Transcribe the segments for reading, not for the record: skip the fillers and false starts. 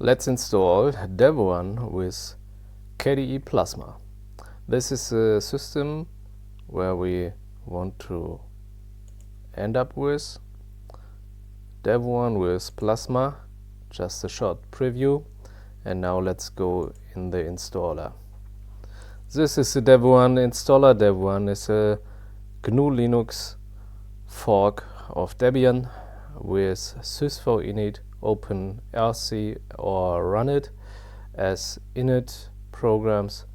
Let's install Devuan with KDE Plasma. This is a system where we want to end up with Devuan with Plasma, just a short preview, and now let's go in the installer. This is the Devuan installer. Devuan is a GNU Linux fork of Debian with SysVinit open RC or run it as init programs,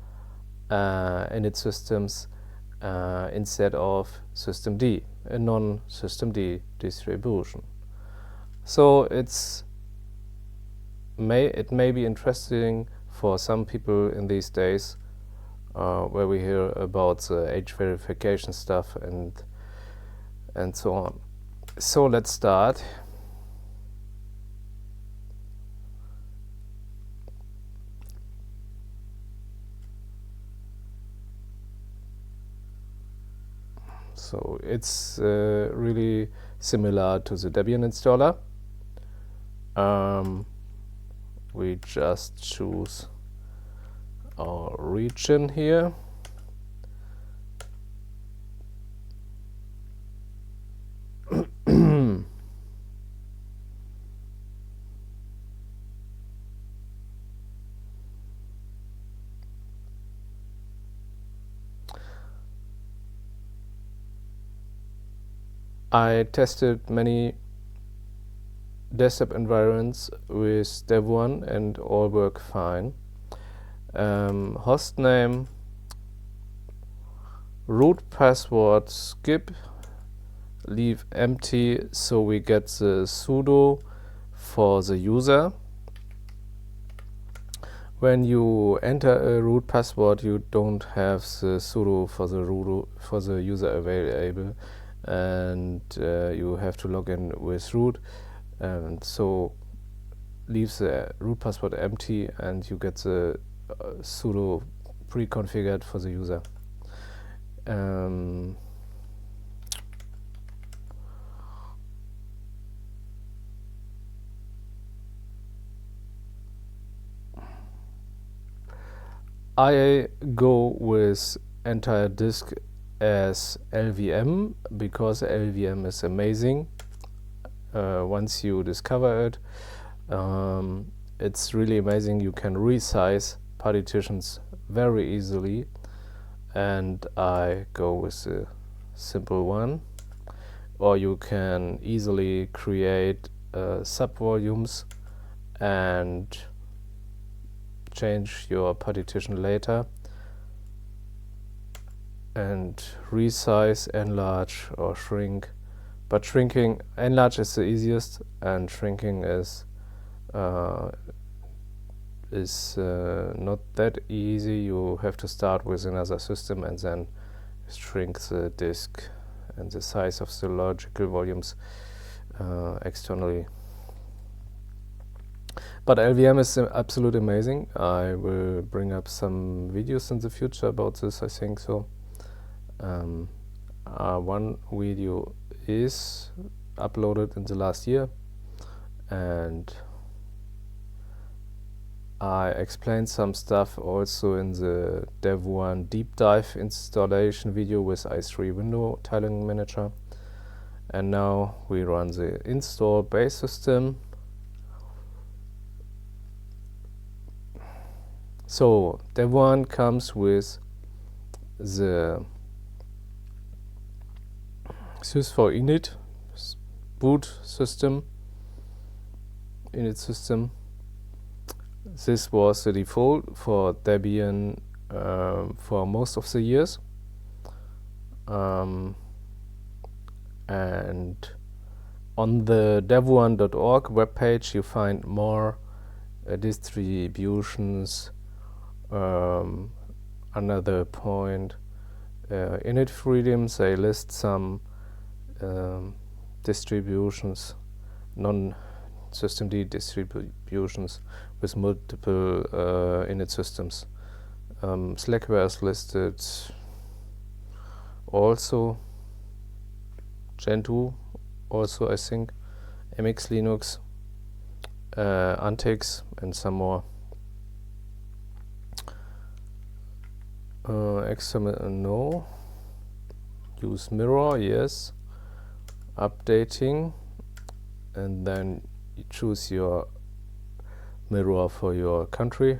init systems instead of systemd, a non-systemd distribution. So it may be interesting for some people in these days where we hear about the age verification stuff and so on. So let's start. So it's really similar to the Debian installer. We just choose our region here. I tested many desktop environments with Devuan and all work fine. Hostname, root password skip, leave empty so we get the sudo for the user. When you enter a root password, you don't have the sudo for the user available, and you have to log in with root, and so leave the root password empty and you get the sudo pre-configured for the user. I go with entire disk as LVM because LVM is amazing. Once you discover it, it's really amazing. You can resize partitions very easily, and I go with the simple one. Or you can easily create subvolumes and change your partition later and resize, enlarge or shrink. But enlarge is the easiest, and shrinking is not that easy. You have to start with another system and then shrink the disk and the size of the logical volumes externally. But LVM is absolutely amazing. I will bring up some videos in the future about this, I think so. One video is uploaded in the last year, and I explained some stuff also in the Devuan deep dive installation video with i3 window tiling manager. And now we run the install base system. So Devuan comes with the SysVinit boot system, Init-System. This was the default for Debian for most of the years. And on the devuan.org webpage you find more distributions. Another point, Init Freedom, they list some distributions, non-systemd distributions with multiple init systems. Slackware is listed also, Gentoo also, I think, MX Linux, antics and some more. No. Use mirror, yes. Updating, and then you choose your mirror for your country.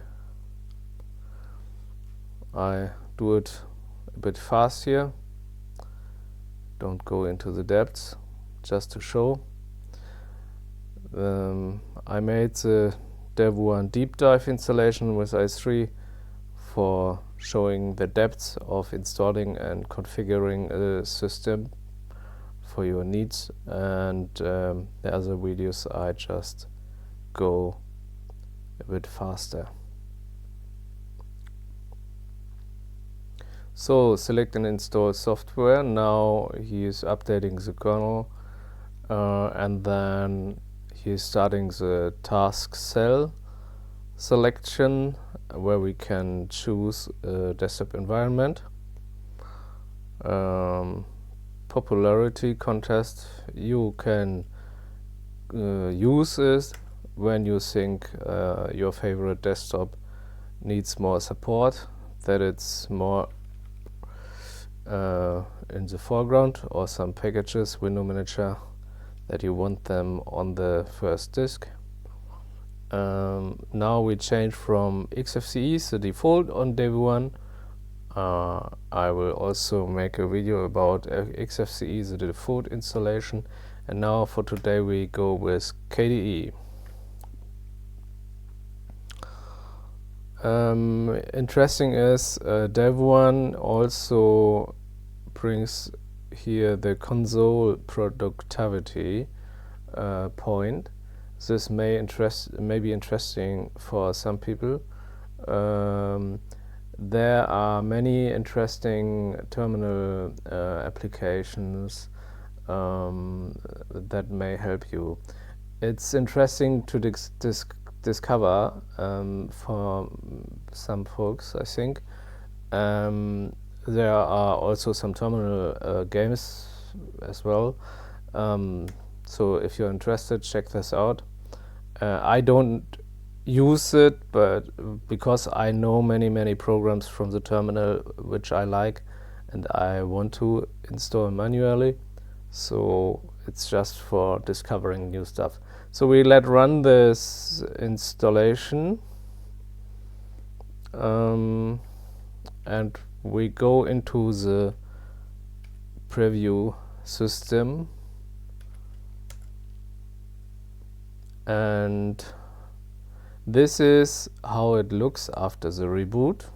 I do it a bit fast here. Don't go into the depths, just to show. I made the Devuan deep dive installation with i3 for showing the depths of installing and configuring a system for your needs, and the other videos I just go a bit faster. So select and install software. Now he is updating the kernel, and then he is starting the tasksel selection, where we can choose a desktop environment. Popularity contest, you can use it when you think your favorite desktop needs more support, that it's more in the foreground, or some packages, window manager, that you want them on the first disk. Now we change from XFCE, the default on Devuan. I will also make a video about XFCE, the default installation. And now for today we go with KDE. Interesting is Devuan also brings here the console productivity point. This may be interesting for some people. There are many interesting terminal applications that may help you. It's interesting to discover for some folks, I think. There are also some terminal games as well. So if you're interested, check this out. I don't use it, but because I know many programs from the terminal which I like and I want to install manually, so it's just for discovering new stuff. So we let run this installation, and we go into the preview system, and this is how it looks after the reboot.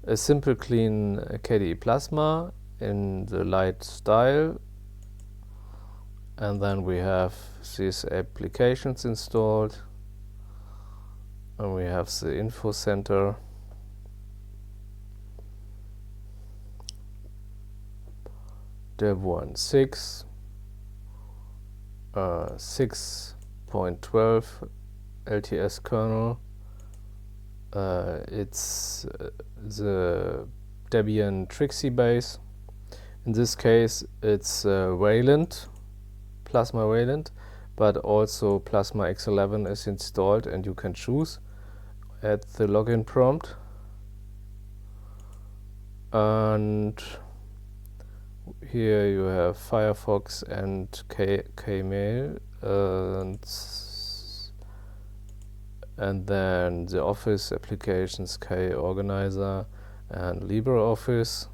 A simple clean KDE Plasma in the light style, and then we have these applications installed, and we have the info center, Devuan 6, 6.12 LTS kernel. It's the Debian Trixie base. In this case it's Wayland, Plasma Wayland, but also Plasma X11 is installed, and you can choose at the login prompt. And here you have Firefox and Kmail, and then the Office applications, K-Organizer and LibreOffice.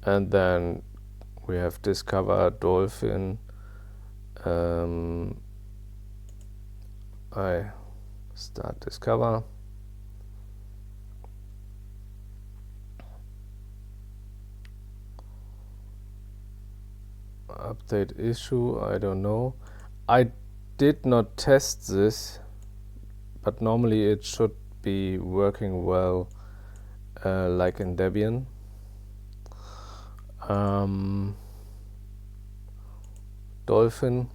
And then we have Discover, Dolphin. I start Discover. Update issue, I don't know. I did not test this, but normally it should be working well, like in Debian. Dolphin,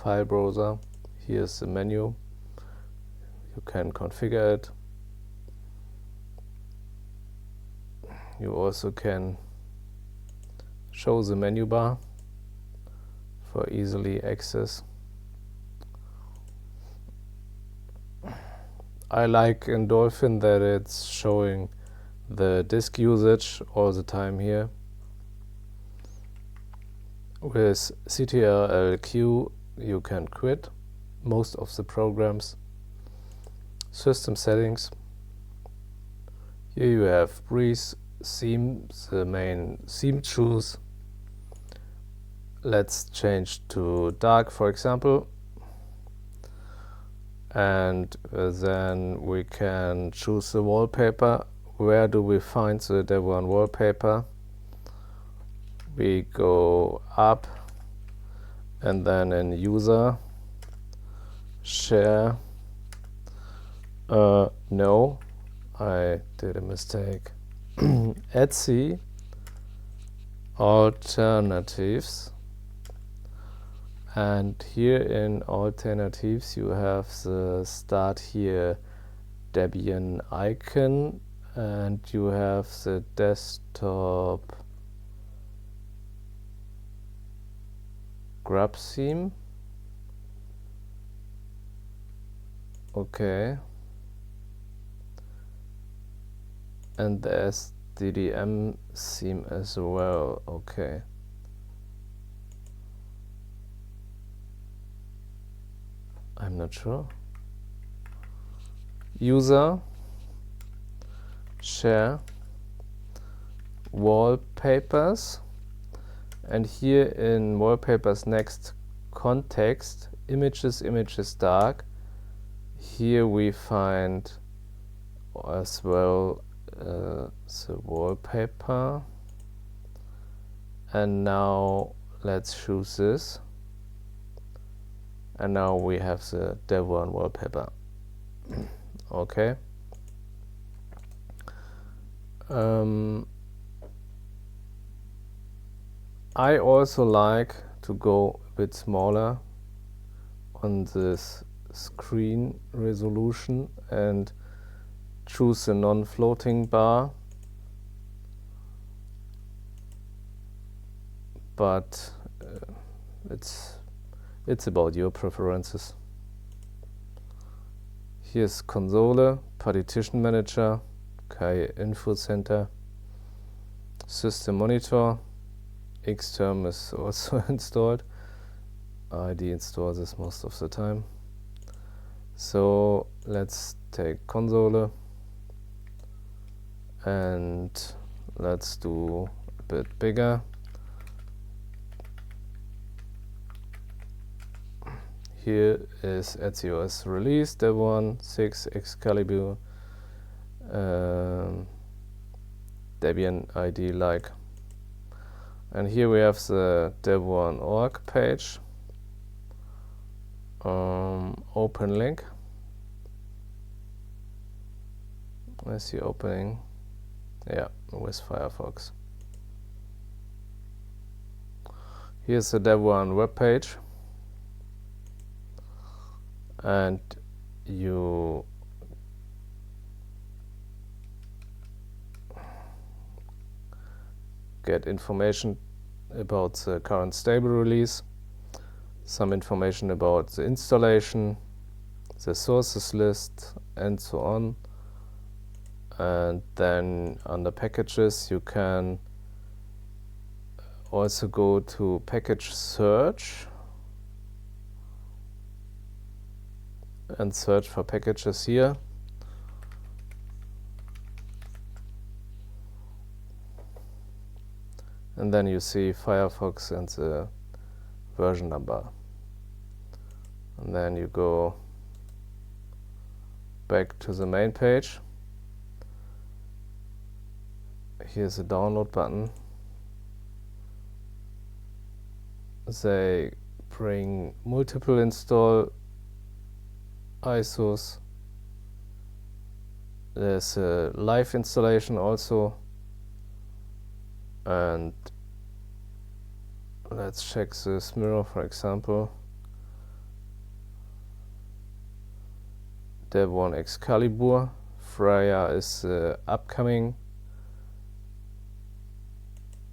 file browser, here's the menu, you can configure it. You also can show the menu bar for easily access. I like in Dolphin that it's showing the disk usage all the time here. With ctrl-q you can quit most of the programs. System settings. Here you have breeze, theme, the main theme choose. Let's change to dark, for example. And then we can choose the wallpaper. Where do we find the Devuan wallpaper? We go up and then in user, share. No, I did a mistake. Etsy alternatives. And here in alternatives you have the start here Debian icon, and you have the desktop grub theme. Okay. And the SDDM theme as well. Okay. I'm not sure. User, share, wallpapers, and here in wallpapers next context, images dark. Here we find as well the wallpaper, and now let's choose this. And now we have the Devuan wallpaper. Okay. I also like to go a bit smaller on this screen resolution and choose the non-floating bar. But it's about your preferences. Here's console, partition manager, KDE info center, systemmonitor. Xterm is also installed. I deinstall this most of the time. So let's take console and let's do a bit bigger. Here is ATOS release, Devuan 6 Excalibur, Debian ID like. And here we have the Devuan org page. Open link. I see opening. Yeah, with Firefox. Here's the Devuan web page. And you get information about the current stable release, some information about the installation, the sources list, and so on. And then under packages you can also go to package search and search for packages here. And then you see Firefox and the version number. And then you go back to the main page. Here's the download button. They bring multiple install ISOs. There's a live installation also, and let's check this mirror, for example. Devuan Excalibur, Freya is upcoming,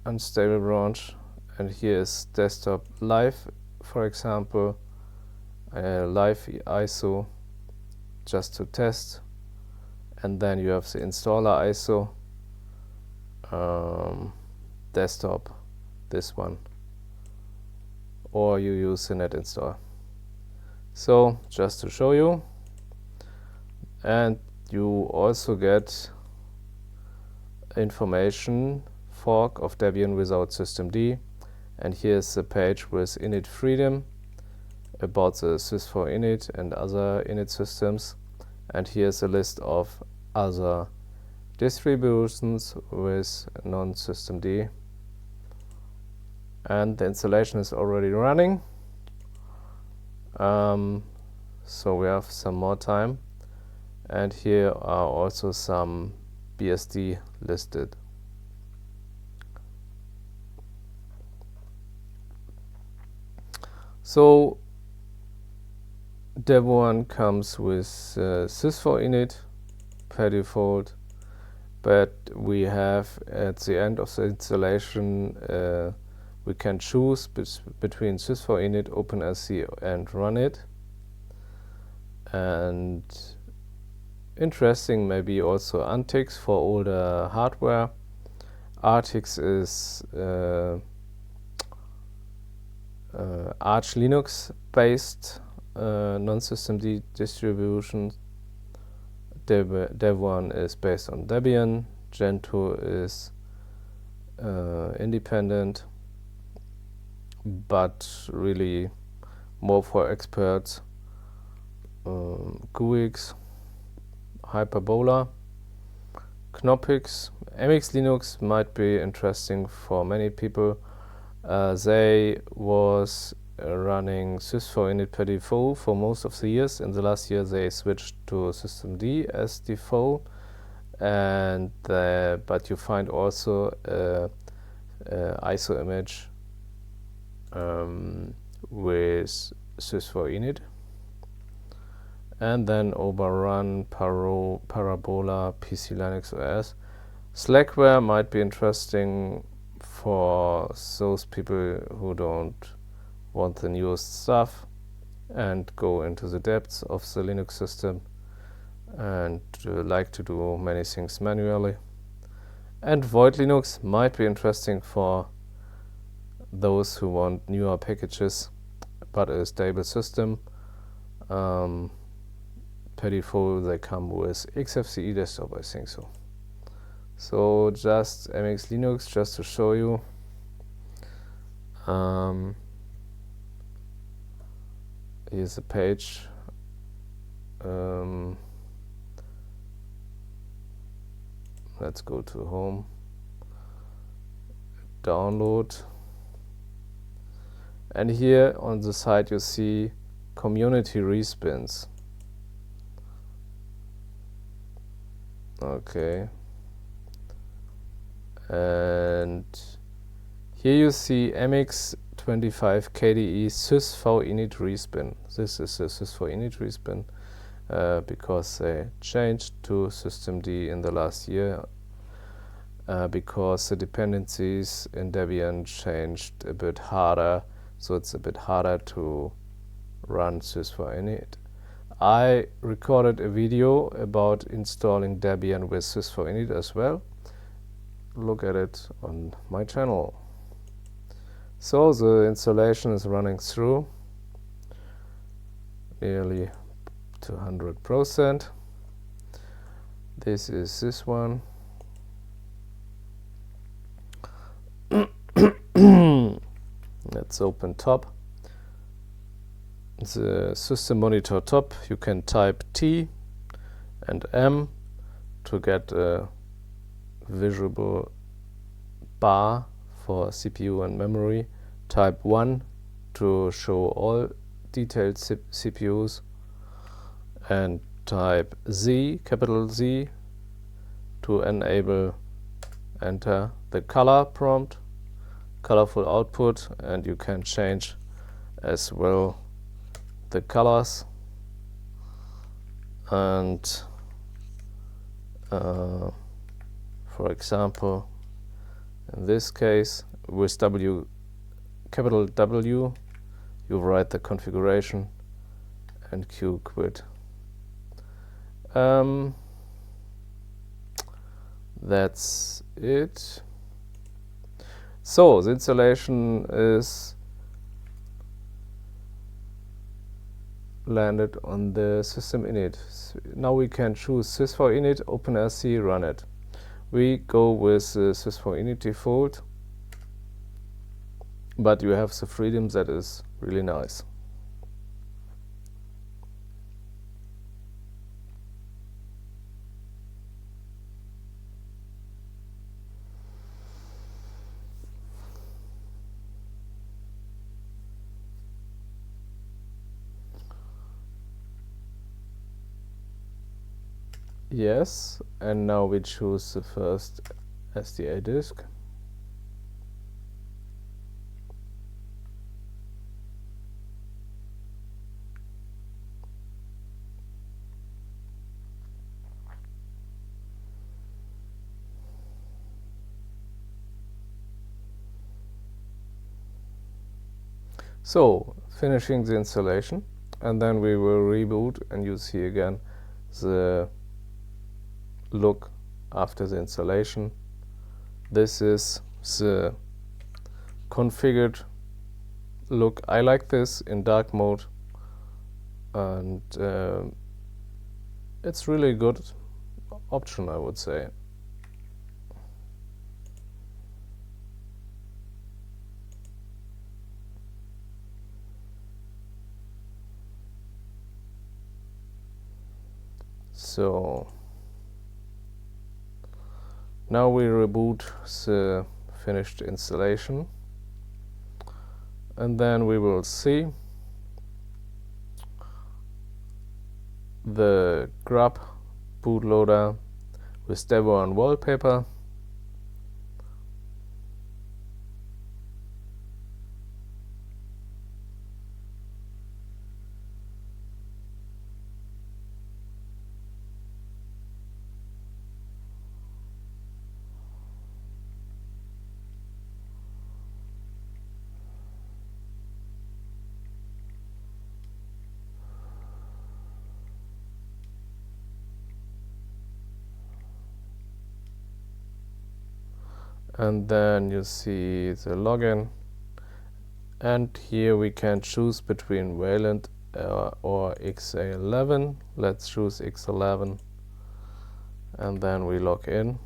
unstable branch, and here is desktop live, for example, live ISO just to test, and then you have the installer ISO, desktop, this one, or you use the net install. So just to show you, and you also get information fork of Debian without systemd, and here's the page with Init Freedom about the sys4init and other init systems, and here's a list of other distributions with non-systemd, and the installation is already running, so we have some more time, and here are also some BSD listed. So Devuan comes with sys4init per default, but we have at the end of the installation we can choose between sys4init, OpenSC and run it. And interesting maybe also Antix for older hardware. Artix is Arch Linux based non-systemd distribution. Devuan is based on Debian. Gentoo is independent, but really more for experts. GUIX, Hyperbola, Knoppix, MX Linux might be interesting for many people. They was running sys4init per default for most of the years. In the last year they switched to systemd as default, and but you find also ISO image with sys4init, and then Overrun, Parabola, PC Linux OS. Slackware might be interesting for those people who don't want the newest stuff and go into the depths of the Linux system and like to do many things manually. And Void Linux might be interesting for those who want newer packages but a stable system. Per default they come with XFCE desktop, I think so. So just MX Linux just to show you. Here's a page. Let's go to home. Download. And here on the side you see community respins. Okay. And here you see MX25 KDE SysVinit respin. This is a SysVinit respin because they changed to systemd in the last year because the dependencies in Debian changed a bit harder, so it's a bit harder to run SysVinit. I recorded a video about installing Debian with SysVinit as well. Look at it on my channel. So the installation is running through nearly 200%. This is this one. Let's open top. The system monitor top, you can type T and M to get a visual bar for CPU and memory. Type 1 to show all detailed CPUs, and type Z, capital Z, to enable enter the color prompt, colorful output, and you can change as well the colors. And for example, In this case, with capital W, you write the configuration and Q quit. That's it. So the installation is landed on the system init. Now we can choose sys4init, OpenRC, run it. We go with the sys4init default, but you have the freedom, that is really nice. Yes, and now we choose the first SDA disk. So, finishing the installation, and then we will reboot, and you see again the look after the installation. This is the configured look. I like this in dark mode, and it's really good option, I would say. So now we reboot the finished installation, and then we will see the grub bootloader with Devuan wallpaper. And then you see the login, and here we can choose between wayland or x11. Let's choose x11, and then we log in.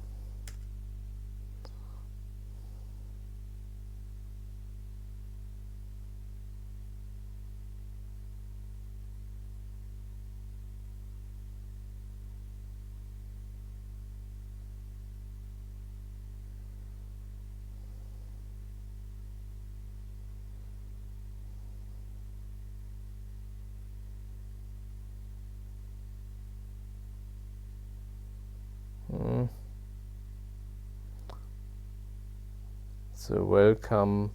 The welcome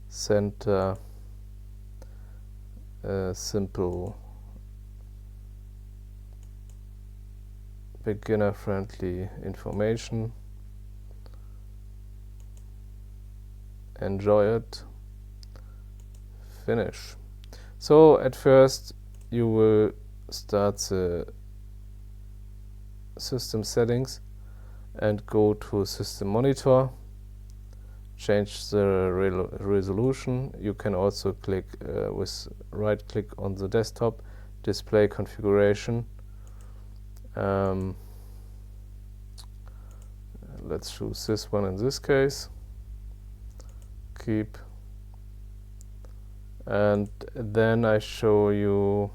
center, simple beginner friendly information. Enjoy it. Finish. So at first you will start the system settings and go to system monitor, change the resolution. You can also click with right click on the desktop, display configuration. Let's choose this one in this case. Keep. And then I show you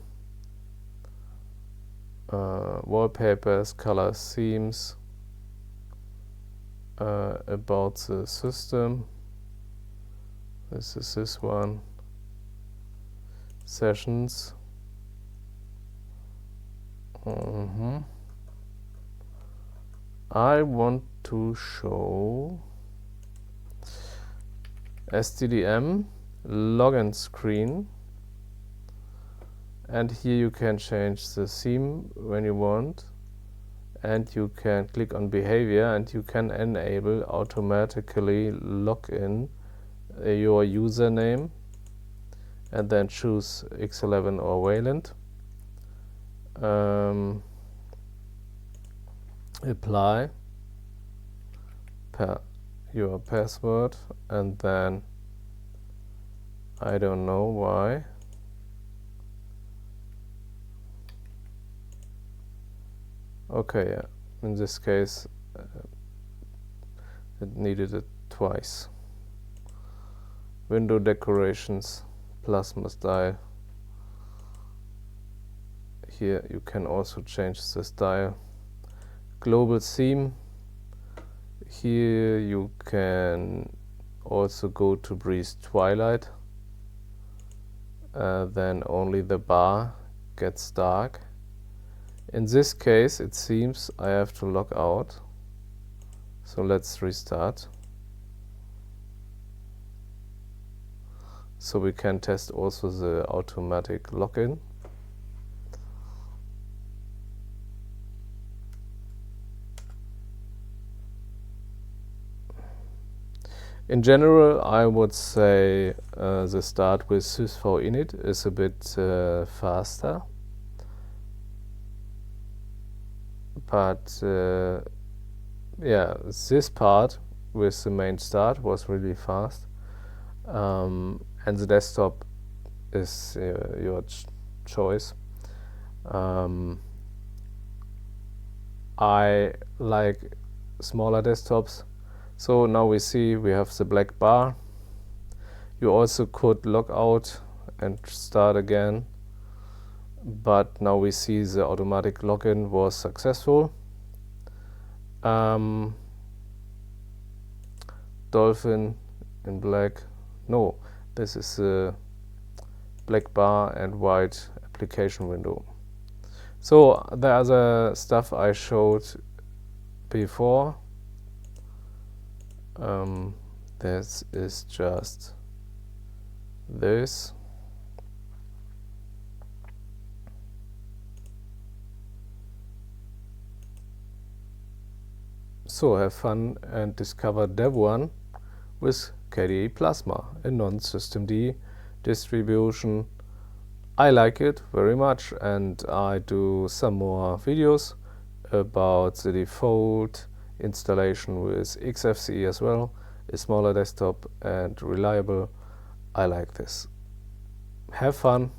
wallpapers, color themes, about the system. This is this one. Sessions. I want to show SDDM login screen, and here you can change the theme when you want, and you can click on behavior and you can enable automatically login your username and then choose X11 or wayland. Apply your password, and then I don't know why. Okay, yeah. In this case, it needed it twice. Window decorations, Plasma style. Here you can also change the style. Global theme. Here you can also go to Breeze Twilight. Then only the bar gets dark. In this case, it seems I have to log out. So let's restart. So we can test also the automatic login. In general, I would say the start with SysVinit is a bit faster. But yeah, this part with the main start was really fast. And the desktop is your choice. I like smaller desktops. So now we see we have the black bar. You also could log out and start again. But now we see the automatic login was successful. Dolphin in black. No, this is a black bar and white application window. So the other stuff I showed before, this is just this. So have fun and discover Devuan with KDE Plasma, a non-systemd distribution. I like it very much, and I do some more videos about the default installation with XFCE as well. A smaller desktop and reliable. I like this. Have fun.